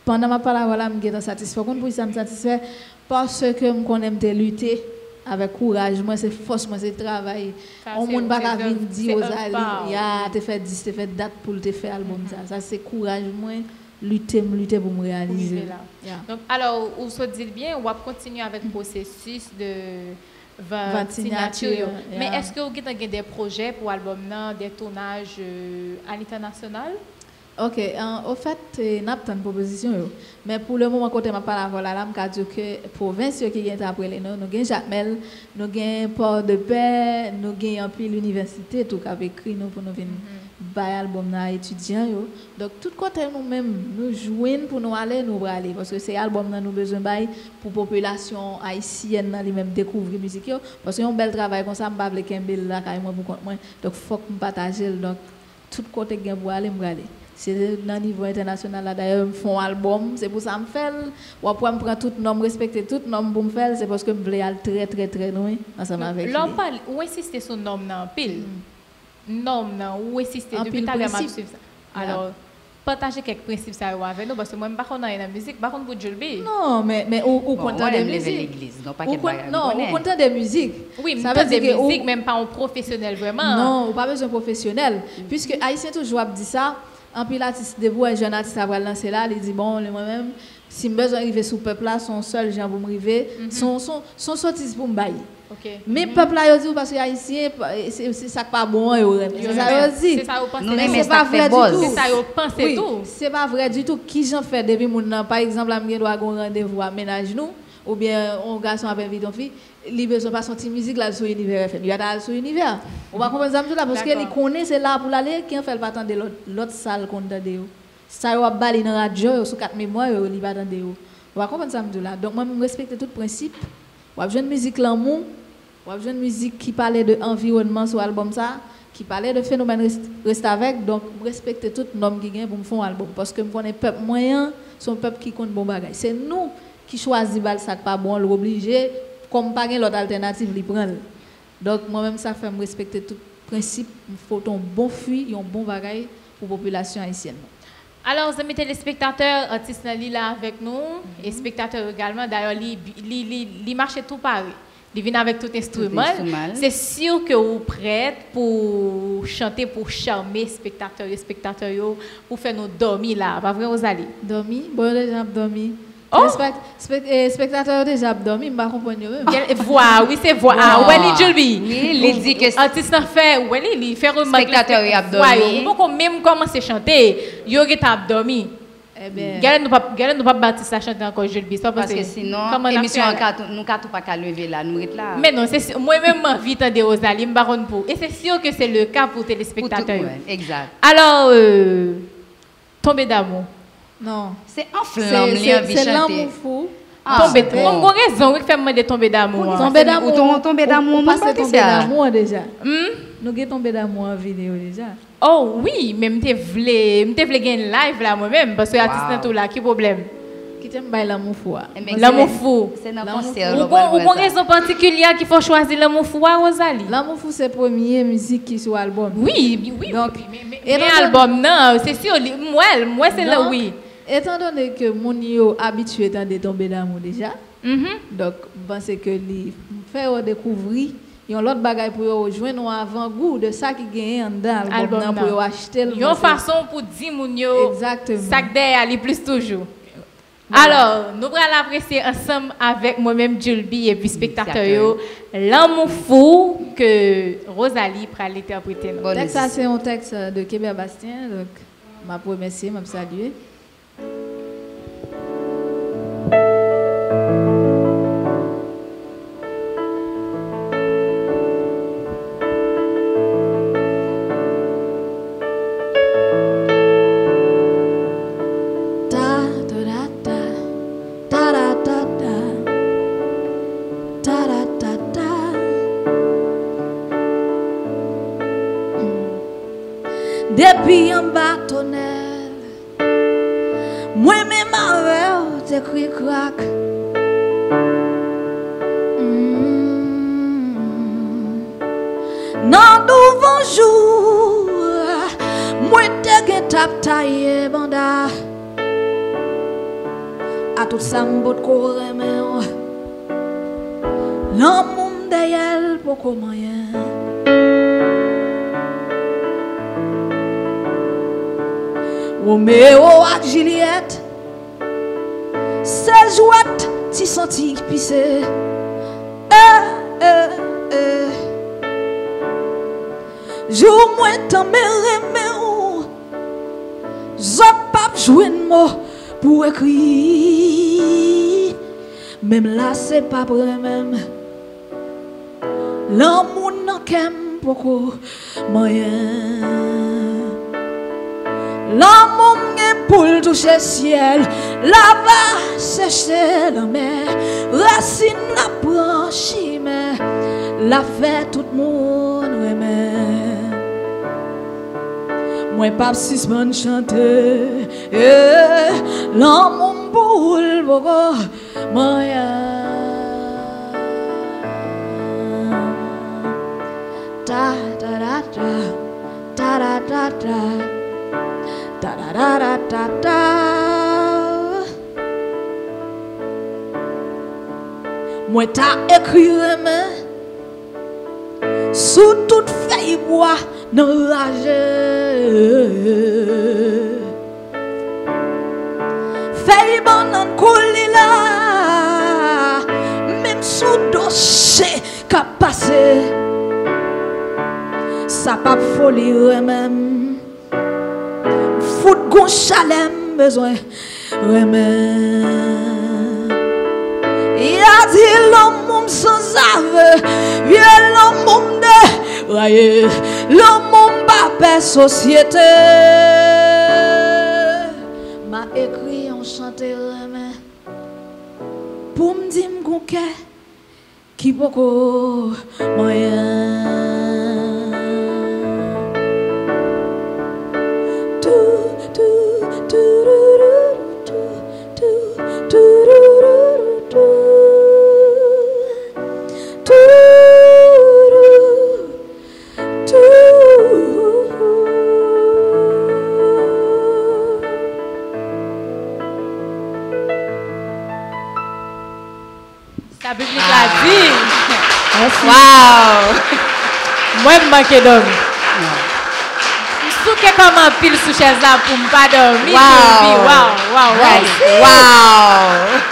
Pendant ma parole, je suis satisfait. Pourquoi ça me satisfait? Parce que je connais lutter avec courage. Moi, c'est force, moi, c'est travail. On ne peut pas dire aux alliés, tu fais 10, tu fais date pour te faire l'album. Ça, c'est courage. Moi, lutter pour me réaliser. Donc, alors, vous se dites bien, on va continuer avec le processus de 20 signatures. Mais est-ce que vous avez des projets pour l'album, des tournages à l'international? Ok, au fait, nous avons une proposition. Mais pour le moment, quand je parle là, je dis que la province qui est après nous avons Jacmel, nous avons Port-de-Paix, nous avons l'université, tout qui a écrit nous pour nous venir faire l'album étudiant. Donc, tout côté nous-mêmes, nous jouons pour nous aller. Parce que c'est l'album que nous avons besoin pour la population haïtienne même découvrir la musique. Parce que c'est un bel travail comme ça, je ne peux pas aller là, pour moi. Donc, il faut que nous partagions. Donc, tout côté pour aller, c'est dans le niveau international, d'ailleurs, ils font un album, c'est pour ça que je fais. Ou après, je prends tout le nom, respecter tout le nom pour me faire, c'est parce que je voulais aller très, très, très loin ensemble avec lui. L'on parle, où insister sur le nom en pile? Nom, où insister depuis tout à l'heure, alors, partager quelques principes avec nous, parce que moi, je ne sais pas dans la musique, par contre, pour Julbi. Non, mais au content de musique. Non, au content de musique. Oui, ça veut dire de musique, même pas un professionnel vraiment. Non, pas besoin de professionnel. Puisque Haïtien toujours dit ça. En puis l'artiste de vous, un jeune artiste a lancé là, il dit bon, moi-même, si je besoin d'arriver sous le peuple là, son seul gens pour me arriver, son sorties pour me bailler. Okay. Mais le peuple là, il dit parce que haïtien, c'est ça pas bon, c'est ça dit. C'est ça vous pensez. Mais c'est pas vrai du tout. C'est ça vous pensez tout. C'est pas vrai du tout. Qui j'en fais depuis mon par exemple, là, je dois avoir un rendez-vous à ménage nous ou bien un garçon a invité une fille. Il ne besoin pas sortir musique là sur l'univers FM. Il y a sur l'univers. On va comprendre ça parce qu'il connaît c'est là pour aller qui en fait pas attendre l'autre salle qu'on attend. Ça va baler dans la radio sur 4 mémoires il va attendre. On va comprendre ça là. Donc moi je respecte tout principe. On va jouer une musique l'amour, on va jouer une musique qui parlait de environnement sur l'album ça, qui parlait de phénomène reste avec. Donc je respecte tout nom qui gagne pour me faire un album parce que je connais peuple moyen, son peuple qui compte bon bagage. C'est nous qui choisit bal ça pas bon, l'obliger comme pas l'autre alternative li prendre. Donc moi-même ça fait me respecter tout principe, il faut un bon fruit et un bon bagage pour la population haïtienne. Alors, amis téléspectateurs, artistes là avec nous, et spectateurs également. D'ailleurs, ils marchent tout pareil. Ils viennent avec tout instrument. C'est sûr que vous êtes prêts pour chanter, pour charmer spectateurs et spectateurs, pour faire nous dormir là. Pas vrai, Rosalie? Dormir? Bon, déjà dormi. Oh! Spectateurs déjà dormi, je ne comprends pas. Voix, oui, c'est voix. Ah, Welly Julby. Oui, il dit que artiste n'a fait, Welly, il fait remarquer. Spectateurs y abdomi. Vous même commencer à chanter, il y a abdomi. Eh bien, nous pas bâtir ça chanter encore Julby. Parce que sinon, l'émission nous ne pouvons pas lever là, nous là. Mais non, c'est moi-même envie de Rosalie, je ne pour. Et c'est sûr que c'est le cas pour téléspectateurs. Exact. Alors, tomber d'amour. Non. C'est enflamme, c'est l'amour fou. Tomber d'amour. On a raison, oui, fait de tomber d'amour. Tomber d'amour. Tomber d'amour, moi, c'est tomber d'amour déjà. Nous avons tombé d'amour en vidéo déjà. Oh oui, mais je voulais gagner live là moi-même, parce que l'artiste tout là, qui problème? Qui t'aime bien l'amour fou? L'amour fou. C'est dans le concert. Ou une raison particulière qu'il faut choisir l'amour fou, Rosalie? L'amour fou, c'est la première musique qui est sur l'album. Oui. Donc, mais l'album, non, c'est sûr, moi c'est là, oui. Étant donné que mon yo habitué de tomber d'amour déjà, donc je pense que les faire découvrir, ils ont l'autre bagaille pour rejoindre avant-goût de ça qui gagne dans l'album pour acheter. Il y a une façon pour dire mon yo, exactement. Ça que aller plus toujours. Alors, nous allons apprécier ensemble avec moi-même Julby et puis spectateurs l'amour fou que Rosalie pourra l'interpréter. Ça c'est un texte de Kébert Bastien, donc m'a remercié, m'a salué. Depuis un bâtonnet, moi-même avec te cri crack. Non, bonjour, moi te gen tap taillé banda. A tout ça m'bot ko remen. L'amour d'elle pour comment Roméo ak Juliette, c'est jouette, ti senti pissé. Jou mwen tan me reme ou, zot pap jwen mo pour écrit. Même là c'est pas vrai même. L'amour nan kem poko moyen. L'amour est pour toucher ciel, la va sécher la mer, racine la branche, mais la fait tout le monde remet. Moi pas si bonne chanter, l'amour pour le bogo, moyen. Ta ta ta ta ta ta ta. Da da da da da da. Moi t'as écrit sous toute feuille bois n'enragé. Feuille banane coulée là, même sous dossier qu'a passé. Ça pas folie même. Fout gon chalem besoin remède. Il a dit l'homme sans ave, l'homme de raye, l'homme pas société. M'a écrit en chanter remède pour me dire mon cœur qui beaucoup moyen. dit. Wow! Moi, je manque d'homme. Je suis comme un pile sous chaise là pour ne pas dormir. Wow!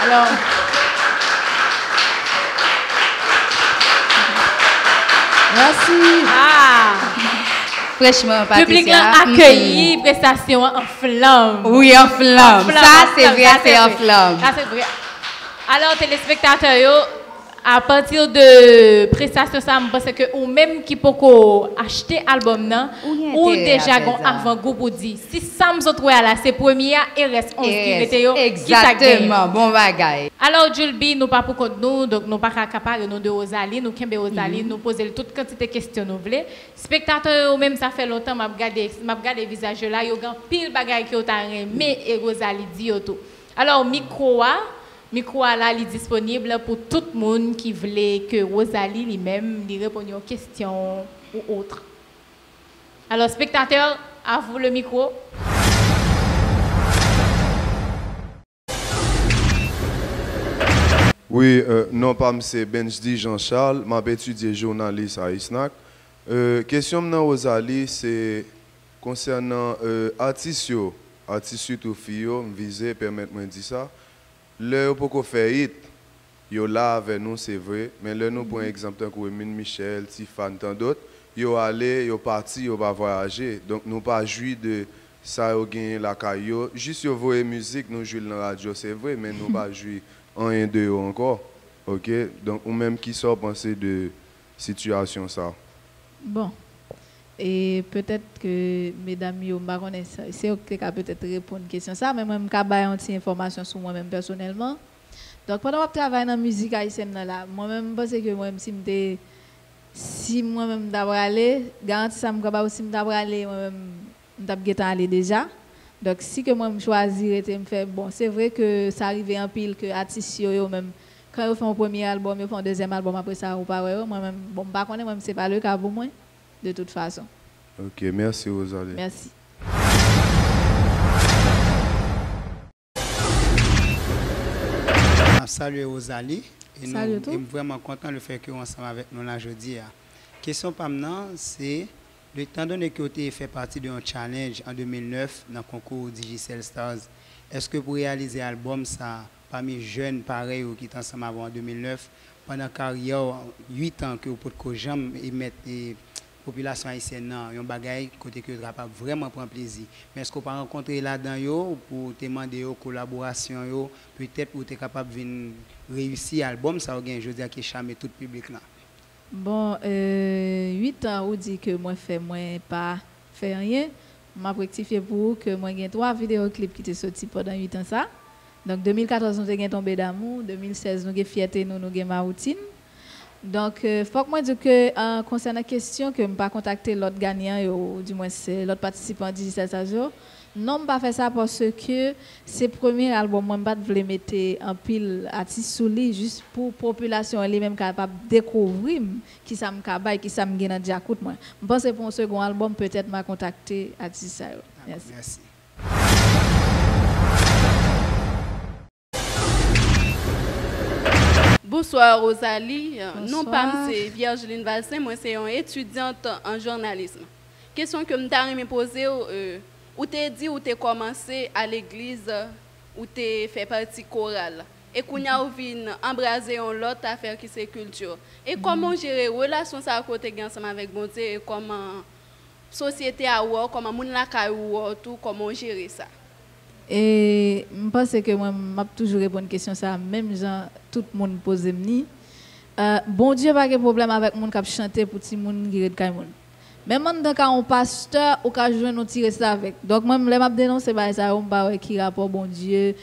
Alors. Merci. Fraîchement, Patricia. Public l'a accueilli, prestation en flamme. Oui, en flamme. Ça, c'est vrai, c'est en flamme. Ça, c'est vrai. Alors, téléspectateurs, à partir de prestation, ça me pense que ou même qui peut acheter l'album, ou déjà avant-goût pour dire, si ça me trouve là, c'est première et reste 11 qui exactement, bon bagaille. Alors, Julbi, nous pas pour compte nous, donc nous pas capable nous de Rosalie, nous kembe Rosalie, nous poser toute quantité de questions nous voulons. Spectateurs, même ça fait longtemps, m'a regardé visage là, il y a pile bagaille qui ont aimé et Rosalie dit tout. Alors, micro là, il est disponible pour tout le monde qui voulait que Rosalie lui-même lui réponde aux questions ou autres. Alors, spectateurs, à vous le micro. Oui, non, pas c'est Benjdi Jean-Charles, je étudié journaliste à ISNAC. Question de Rosalie, c'est concernant artistes surtout filles, me viser, permettez-moi de dire ça. Le pour faire hit, yo là avec nous c'est vrai, mais là nous pour exemple comme Emine Michel, Tiffany tant d'autres, yo allé, yo parti, yo pas voyager. Donc nous pas jouir de ça yo gagner la caillou, juste yo voyer musique, nous jouer dans la radio, c'est vrai, mais nous pas jouir en un deux encore. OK? Donc ou même qui sort penser de situation ça. Bon. Et peut-être que mesdames yo c'est OK qui peut-être répondre à question ça mais moi me bailler une petite information sur moi-même personnellement. Donc pendant que je travaille dans la musique haïtienne là, moi-même pense que moi-même si moi-même d'avoir aller, garantie ça me capable aussi d'avoir aller moi-même m't'a aller déjà. Donc si que moi me choisir et me faire bon, c'est vrai que ça arrive en pile que artistes yo même quand ils font un premier album, ils font un deuxième album après ça ou pas moi-même bon pas connais moi c'est pas le cas pour moi. De toute façon. OK, merci Rosalie. Merci. Salut Rosalie. Et salut nous sommes vraiment contents de faire que nous ensemble avec nous aujourd'hui. Question pour maintenant, c'est étant donné que vous avez fait partie d'un challenge en 2009 dans le concours Digicel Stars, est-ce que pour réaliser l'album, ça, parmi les jeunes pareils qui étaient ensemble avant en 2009, pendant carrière 8 ans que vous pouvez jamais mettre population haïtienne un bagage côté que capable vraiment prendre plaisir mais est-ce qu'on pas rencontrer là-dedans yo pour te demander yo collaboration yo peut-être pour être capable de réussir album ça gagne je dire qui charmer tout public là. Bon 8 ans ou dit que moi pas fait rien m'a rectifié pour que moi gagne 3 vidéoclips qui étaient sortis pendant 8 ans ça. Donc 2014 nous avons tombé d'amour, 2016 nous avons fierté nous avons ma routine. Donc, il faut que moi dise que concernant la question que je n'ai pas contacté l'autre gagnant, ou du moins l'autre participant de 17 jours, non, je n'ai pas fait ça parce que c'est le premier album, moi, je voulais mettre en pile artiste sous lui juste pour la population elle-même capable de découvrir qui ça me cabaye, qui ça me gagne dans écoute moi. Je pense que pour un second album, peut-être m'a contacté artiste. Merci. Merci. Bonsoir Rosalie, non pas c'est Virginie Valsin, moi c'est une étudiante en journalisme. Question que je me poser où tu dit où tu commencé à l'église où tu fait partie chorale et qu'on a envie embraser l'autre affaire qui c'est culture. Et comment gérer relation ça à côté ensemble avec bon Dieu et comment société à ou comment moun la ou tout comment gérer ça. Et je pense que moi, je toujours répondre à question ça, même gens, tout le monde pose m'ni. Bon Dieu, pas de problème avec les gens qui chantent pour les gens qui sont dans le même quand on pasteur, on peut jouer nous tirer ça avec. Donc, moi, je vais dénoncer ça, on va qui rapport bon Dieu,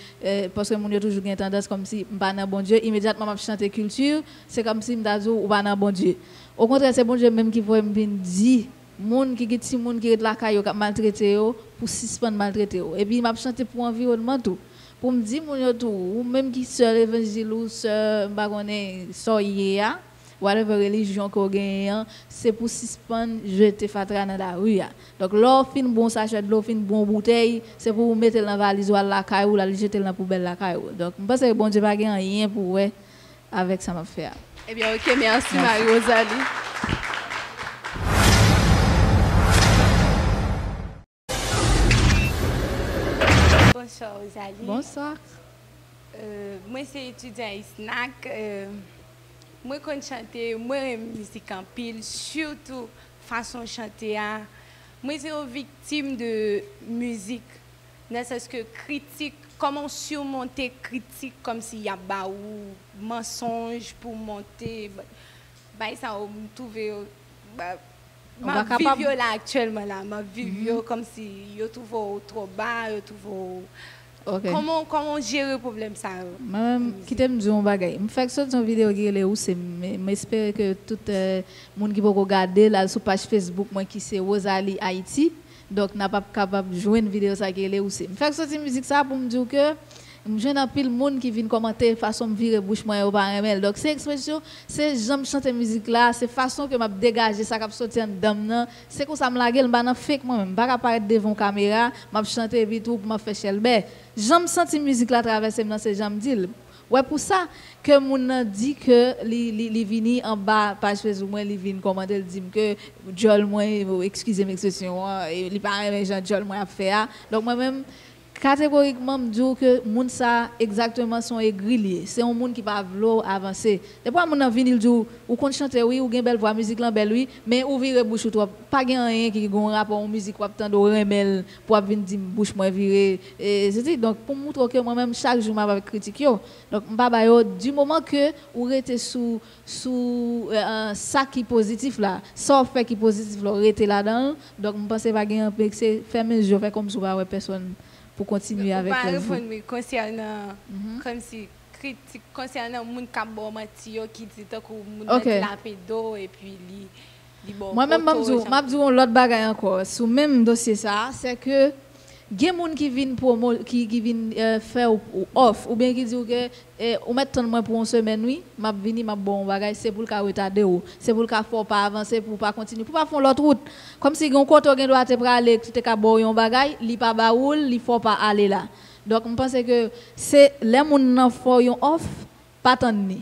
parce que mon Dieu toujours une tendance comme si je pas dans bon Dieu, immédiatement je chante culture, c'est comme si je dis ou pas dans bon Dieu. Au contraire, c'est bon Dieu même qui faut me dire. Moun qui ti moun qui la caillou qui maltraité pour suspendre maltraité et puis m'a chanter pour environnement tout pour me dire moun yo tout ou même qui sœur évangile ou sœur ba connait soyé whatever religion qu'on gagne c'est pour suspendre jeter fatra dans la rue donc l'or fin bon sachet de l'eau fin bon bouteille c'est pour mettre dans valise ou la caillou la jeter dans poubelle la caillou donc je pense que bon Dieu pas gagne rien pour avec ça m'a fait. Eh bien, ok, merci Marie-Rosalie. Bonsoir Rosalie. Bonsoir. Moi c'est étudiant à ISNAC. Moi quand je chante, moi musique en pile, surtout façon de chanter. Moi c'est une victime de musique. Ne serait-ce que critique, comment surmonter critique comme s'il y a ou mensonge pour monter. Bah ça on trouver ma vie là actuellement là, ma vie comme si yo trouve trop bas, yo trouve Okay. Comment gérer le problème ça? Même qui t'aime dire un bagage. Me fait sortir une vidéo qui est où c'est m'espère que tout monde qui peut regarder là sur page Facebook moi qui c'est Rosalie Haïti. Donc n'a pas capable de jouer une vidéo ça qui est où c'est. Me fait sortir musique ça pour me dire que je n'ai pile monde qui vient commenter façon de virer bouche moi au pas remel. Donc c'est expression, c'est j'aime chanter musique là, c'est façon que m'a dégager ça qui sortir en dame c'est comme ça me laguer pas dans fake moi même pas apparaître devant caméra, m'a chanter vite tout pour m'a faire chelbe. J'aime sentir musique là traverser dans ces j'aime dire. Ouais pour ça que mon dit que li vini en bas page Facebook moi li vinn commenter il dit que Jol moi excusez m'expression il pas aimer Jean Jol moi a faire. Donc moi même catégoriquement me dire que moun ça exactement son aigri c'est un monde qui pas vouloir avancer depuis moun venir dire ou qu'on chanter oui ou gen belle voix musique là belle oui mais ou virer bouche toi pas gen rien qui gon rapport musique ou tande remel pour venir dire bouche moi virer c'est donc pour montrer que moi même chaque jour m'a critique yo donc m'pa ba yo du moment que ou rete sous ça qui positif là ça fait qui positif là rete là-dedans donc me pense pas gen que c'est fermer je fais comme si pas personne pour continuer avec vous. Concernant comme si critique concernant moun ka bon menti yo qui dit que moun la pédo et puis li bon. Moi même m'a dit l'autre bagaille encore sur même dossier ça c'est que gen moun qui viennent qui viennent faire ou off ou bien qui dit que ou mettre temps moins pour une semaine oui m'a vini m'a bon bagage c'est pour le cas retarder ou c'est pour le cas faut pas avancer pour pas continuer pour pas faire l'autre route comme si gon côté gen doit te aller tu te ka bon yon bagage li pas baoul li faut pas aller là donc je pense que c'est les moun nan faut yon off pas tant ni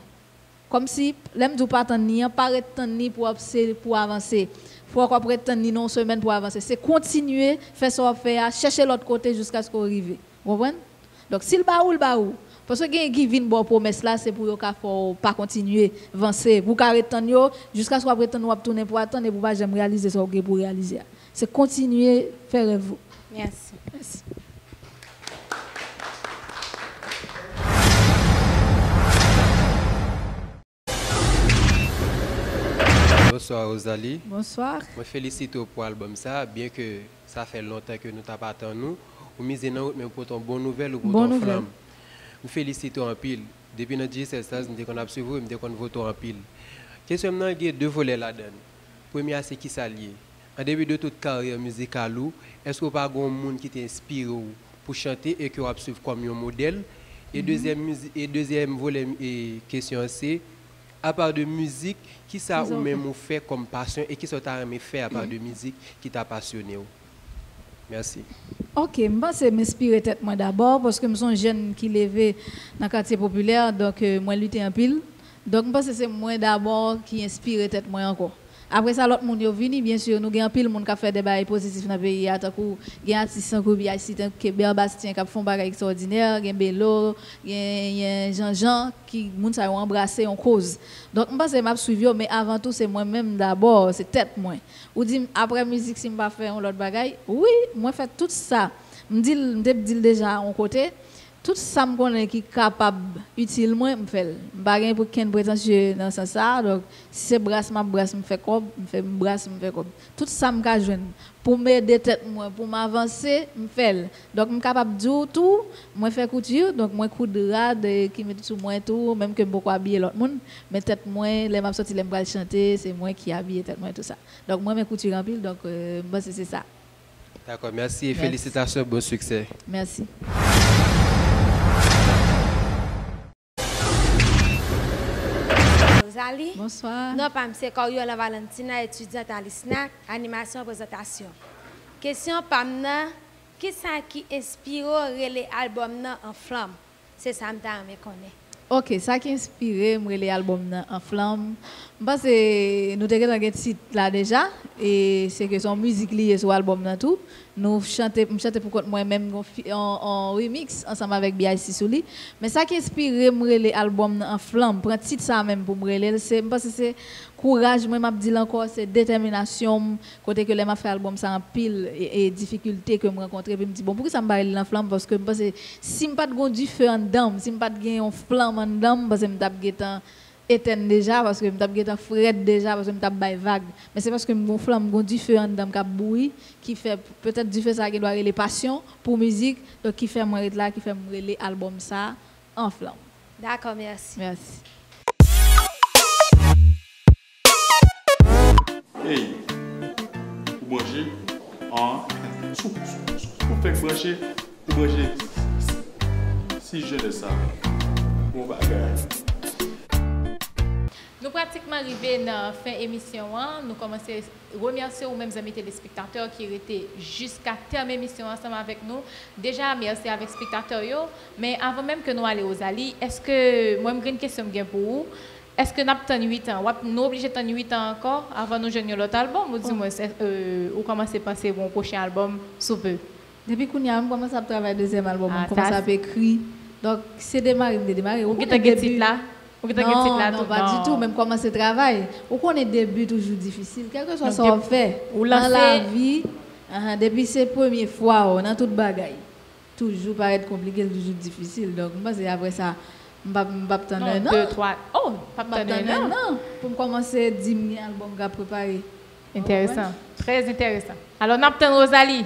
comme si l'aime du pas tant ni pas tant ni pour avancer faut qu'on prétende ni non semaine pour avancer c'est continuer faire ça faire chercher l'autre côté jusqu'à ce qu'on arrive vous comprenez donc s'il baoul parce que gen qui vinn bon promesse là c'est pour yo ka faut pas continuer avancer pour arrêter yo jusqu'à ce qu'on prétende ou tourner pour attendre et pour pas jamais réaliser ça pour réaliser c'est continuer faire rêve. Merci. Bonsoir Rosalie. Bonsoir. Je félicite pour l'album ça, bien que ça fait longtemps que nous t'avons attendu. Ou misez nous même pour ton bonne nouvelle ou pour ton flamme. Je félicite en pile. Depuis notre 17 ans, nous avons suivi et nous avons voté en pile. Question maintenant, il y a deux volets là-dedans. Premier, c'est qui s'allie. En début de toute carrière musicale, est-ce que vous n'avez pas un monde qui t'inspire pour chanter et que vous suivez comme un modèle? Et deuxième volet question, c'est à part de musique, qui ça ou même vous fait comme passion et qui ça t'a aimé faire à part de musique qui t'a passionné? Merci. Ok, moi c'est m'inspirer tête moi d'abord parce que je suis un jeune qui levé dans le quartier populaire donc moi lutter en pile. Donc je pense que c'est moi d'abord qui inspire tête moi encore. Après ça l'autre monde est venu bien sûr nous avons pile monde qui fait des bails positifs dans le pays tant que il y a artistes comme Kébert Bastien qui font bails extraordinaires, il y a Bello, il y a Jean-Jean qui monde ça embrasser en cause. Donc je pense que m'a suivi mais avant tout c'est moi-même d'abord, c'est tête moi. Ou dit après musique si me pas faire un autre bagaille, oui, moi fait tout ça. Me dit déjà en côté tout ça me connaît qui capable utile moi me fait pas gain pour qu'un prétentieux dans ce sens donc si c'est brasse me fait comme me fait brasse me fait comme tout ça me ca joindre pour m'aider tête moi pour m'avancer me fait donc me capable dire tout moi fait couture donc moi coudra qui met sur moi tout même que beaucoup habiller l'autre monde mais tête moi les m'a sorti les me chanter c'est moi qui habille tête moi tout ça donc moi mes couture en pile donc c'est ça. D'accord, merci et félicitations, bon succès. Merci. Rosalie. Bonsoir. Non, pas c'est Coriola Valentina, étudiante à l'ISNAC, animation présentation. Question Pamna, qui ça qui inspire les albums en flamme? C'est ça me connaît. Ok, ça qui inspiré moi les albums en flamme. Parce que nous avons un titre là déjà et c'est que son musique liée sur l'album là tout. Nous chanter pour moi-même en remix ensemble avec BIC Souli. Mais ça qui inspiré moi les albums en flamme, prend titre ça même pour moi c'est parce que c'est courage, moi m'a dit encore c'est détermination côté que les m'a fait album ça en pile et difficulté que me rencontrer puis me dit bon pourquoi ça me parle en flamme parce que si me pas de du feu en dedans, si me pas de un flamme en dedans parce que me tape guetan éteint déjà parce que me tape guetan fred déjà parce que me tape bail vague mais c'est parce que mon flamme gon du feu en dedans qui bouilli qui fait peut-être du feu ça qui doit les passion pour musique donc qui fait moi là qui fait moi les album ça en flamme. D'accord, merci. Merci. Hey, vous branchez en sous fait brancher, vous branchez si je le savais. Bon bagage. Nous pratiquement arrivés dans la fin de l'émission. Nous commençons à remercier aux mêmes amis téléspectateurs qui étaient jusqu'à terme l'émission ensemble avec nous. Déjà, merci avec les spectateurs. Mais avant même que nous allions aux alliés, est-ce que, moi, j'ai une question pour vous. Est-ce que nous avons 8 ans? Nous sommes obligés de 8 ans encore avant de nous joindre l'autre album? Ou commencez à penser au prochain album sous peu? Depuis qu'on a commencé à travailler le deuxième album, on commence à écrire. Donc, c'est démarrer. Vous avez un titre là? Non, pas du tout. Même commencer le travail. Ou qu'on est début toujours difficile. Quel que soit ce qu'on fait dans la vie, depuis ces premières fois, dans toute bagaille, toujours paraît compliqué, toujours difficile. Donc, moi, c'est après ça. Je ne vais pas attendre un an. 2, 3. Oh, pas attendre un an. Pour commencer 10 000 albums à préparer. Intéressant. Très intéressant. Alors, nous attendons Rosalie.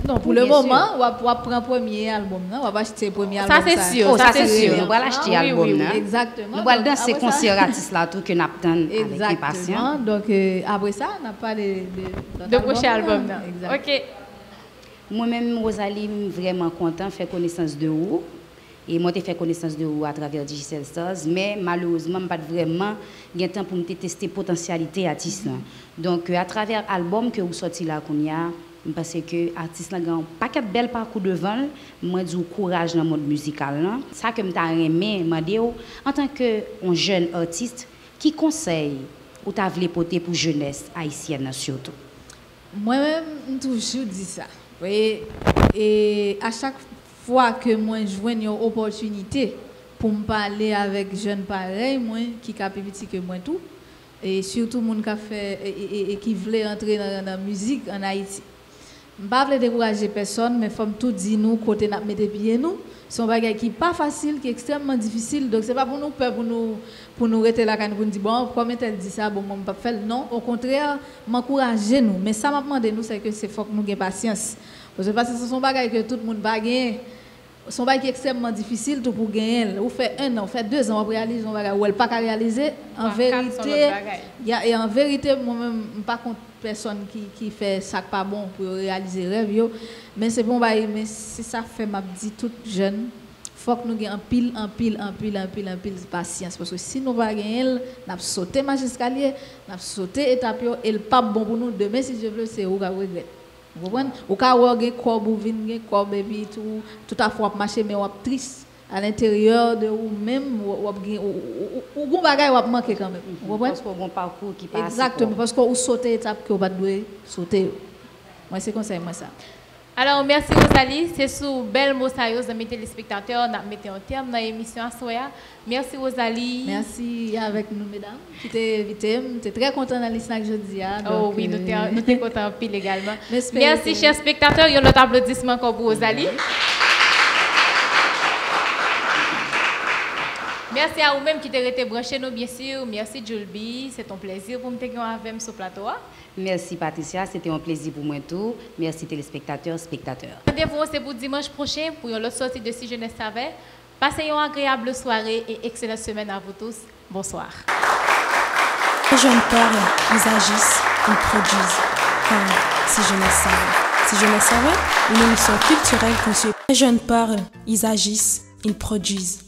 Non, pour le moment, on va prendre le premier album. On va acheter le premier album. Ça, c'est sûr. Ça, c'est sûr. On va l'acheter l'album. Exactement. On va danser concert artiste là, tout que nous attendons avec impatience. Donc, après ça, on n'a pas de prochain album. OK. Moi-même, Rosalie, je suis vraiment contente de faire connaissance de vous. Et moi, j'ai fait connaissance de vous à travers Digital Stars, mais malheureusement, je n'ai pas vraiment eu le temps pour me tester la potentialité artiste. Donc, à travers l'album que vous sortez là, parce que l'artiste a un paquet de belles parcours devant, moi, j'ai du courage dans le monde musical. Ça que je aimé, en tant que jeune artiste, qui conseille ou tu as voulu porter pour la jeunesse haïtienne surtout? Moi-même, je toujours dit ça. Et à chaque fois que moi je une opportunité pour me parler avec jeunes pareils moi qui capent petit que moi tout et surtout monde qui fait et qui veut entrer dans la musique en Haïti. Je ne veux pas décourager personne mais faut tout dire nous côté n'a mettre pied nous c'est un bagage qui pas facile qui est extrêmement difficile donc c'est pas pour nous peur pour nous rester là quand nous dire bon comment elle dit ça bon moi pas faire non au contraire m'encourager nous mais ça m'a demandé nous c'est que c'est faut que nous ayons patience parce que ce sont bagages que tout le monde va gagner. Son bail qui est extrêmement difficile tout pour gagner. Ou fait 1 an, ou fait 2 ans, on réalise un bagage ou elle pas qu'à réaliser. En vérité, et en vérité, moi-même, je ne pas contre personne qui fait ça pas bon pour réaliser rêve. Mais c'est bon bail, mais si ça fait m'a dit toute jeune, faut que nous ayons en pile de patience parce que si nous pas gagner, n'a sauté marche escalier, n'a sauté étape et le pas bon pour nous demain si je veux c'est ou ga regret. Vous comprenez? Au cas où vous corps ou vin corps baby tout à fois marcher mais vous triste à l'intérieur de vous même ou bon bagage vous manquer quand même. Vous comprenez? Parce qu'on parcours qui passe. Exactement parce que vous sautez étape que vous pas doit sauter. Moi c'est conseil moi ça. Alors, merci Rosalie. C'est sous belle mot sérieux de mes téléspectateurs. Nous mettons un terme dans l'émission à Soya. Merci Rosalie. Merci avec nous, mesdames, qui t'es invité. Je suis très contente dans l'ISNAC jeudi. Oh oui, nous sommes contents pile également. Merci, chers spectateurs. Il y a notre applaudissement encore pour Rosalie. Merci à vous-même qui t'avez été branchés, nous, bien sûr. Merci, Julby. C'est un plaisir pour me tenir avec nous sur le plateau. Merci, Patricia. C'était un plaisir pour moi tout. Merci, téléspectateurs, spectateurs. Rendez-vous, c'est pour dimanche prochain pour une autre sortie de Si je ne savais. Passez une agréable soirée et excellente semaine à vous tous. Bonsoir. Les jeunes parlent, ils agissent, ils produisent. Si je ne savais. Si je ne savais, une émission culturelle conçue. Les jeunes parlent, ils agissent, ils produisent.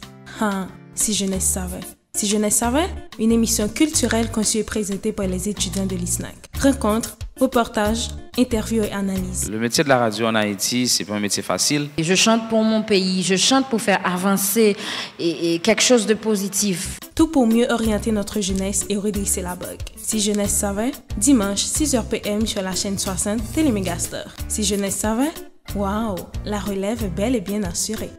Si je ne savais. Si je ne savais, une émission culturelle conçue et présentée par les étudiants de l'ISNAC. Rencontres, reportages, interviews et analyses. Le métier de la radio en Haïti, c'est pas un métier facile. Et je chante pour mon pays, je chante pour faire avancer et quelque chose de positif. Tout pour mieux orienter notre jeunesse et redresser la bogue. Si Jeunesse savait, dimanche 6h PM sur la chaîne 60 Télémégastar. Si Jeunesse savait, waouh, la relève est bel et bien assurée.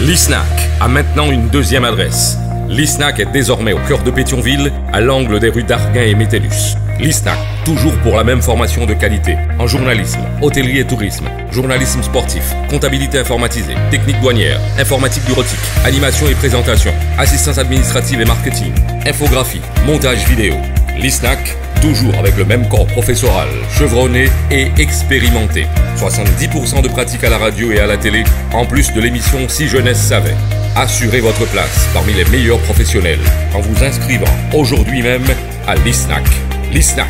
L'ISNAC a maintenant une deuxième adresse. L'ISNAC est désormais au cœur de Pétionville, à l'angle des rues d'Arguin et Métellus. L'ISNAC, toujours pour la même formation de qualité, en journalisme, hôtellerie et tourisme, journalisme sportif, comptabilité informatisée, technique douanière, informatique bureautique, animation et présentation, assistance administrative et marketing, infographie, montage vidéo. L'ISNAC, toujours avec le même corps professoral, chevronné et expérimenté. 70% de pratique à la radio et à la télé, en plus de l'émission Si Jeunesse savait. Assurez votre place parmi les meilleurs professionnels en vous inscrivant aujourd'hui même à l'ISNAC. L'ISNAC,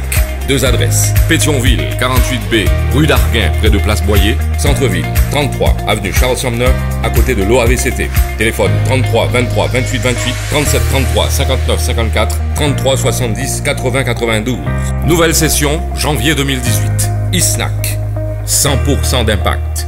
2 adresses. Pétionville, 48B, rue d'Arguin, près de Place Boyer. Centre-ville, 33, avenue Charles-Sumner, à côté de l'OAVCT. Téléphone 33 23 28 28, 37 33 59 54, 33 70 80 92. Nouvelle session, janvier 2018. ISNAC, 100% d'impact.